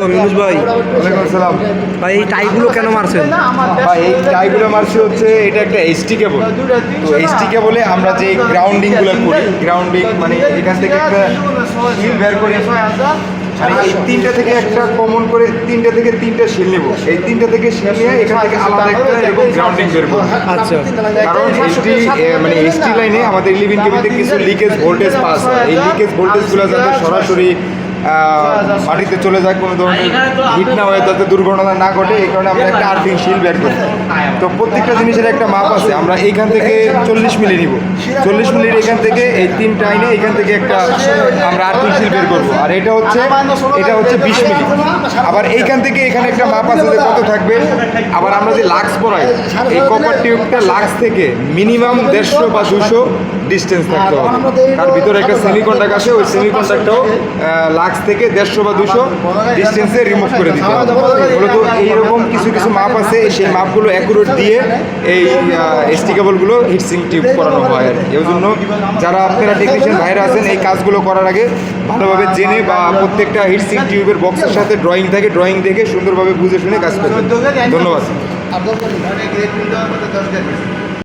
ইউনুস ভাই, ওয়ালাইকুম আসসালাম। ভাই এই টাইগুলো কেন মারছেন? ভাই এই টাইগুলো মারছি হচ্ছে এটা একটা এইচটি কেবল। তো এইচটি কেবলে আমরা যে গ্রাউন্ডিংগুলো করি, গ্রাউন্ডিং মানে এখান থেকে একটা শিল বের করি, মানে এই তিনটা থেকে একটা কমন করে তিনটা থেকে তিনটা শিল নেব। এই তিনটা থেকে শিল নিয়ে এখান থেকে আলাদা একটা এরকম গ্রাউন্ডিং বের করবো। আচ্ছা, কারণ এইচটি মানে এইচটি লাইনে আমাদের ইলেভেন কেবিতে কিছু লিকেজ ভোল্টেজ পাস হয়। এই লিকেজ ভোল্টেজগুলো যাতে সরাসরি মাটিতে চলে যায়, কোনো ধরনের হিট না হয়, যাতে দুর্ঘটনা না ঘটে, এই কারণে আমরা একটা আর্থিং শিল বের করি। তো প্রত্যেকটা জিনিসের একটা মাপ আছে। আমরা এইখান থেকে 40 মিলি নিব। 40 মিলির এখান থেকে এই তিনটা আইনে এখান থেকে একটা আমরা আর্থিং শিল বের করবো। আর এটা হচ্ছে 20 মিলি। আবার এইখান থেকে এখানে একটা মাপ আছে যে কত থাকবে। আবার আমরা যে লাক্স পরাই, এই কপার টিউবটা লাক্স থেকে মিনিমাম 150 বা 200 ডিস্টেন্স থাকতে হবে। তার ভিতরে একটা সেমিকন্ডাক্ট আছে, ওই সেমিকন্ডাক্টটাও লাক্স থেকে 150 বা 200 ডিস্টেন্সে রিমুভ করে দিতে হবে। মূলত এইরকম কিছু কিছু মাপ আছে, সেই মাপগুলো অ্যাকুরেট দিয়ে এই এসটি কেবলগুলো হিটসিং টিউব করানো হয়। আর এই জন্য যারা আপনারা টেকনিশিয়ান ভাইরা আছেন, এই কাজগুলো করার আগে ভালোভাবে জেনে বা প্রত্যেকটা হিটসিং টিউবের বক্সের সাথে ড্রয়িং থাকে, ড্রয়িং দেখে সুন্দরভাবে বুঝে শুনে কাজ করবেন। ধন্যবাদ।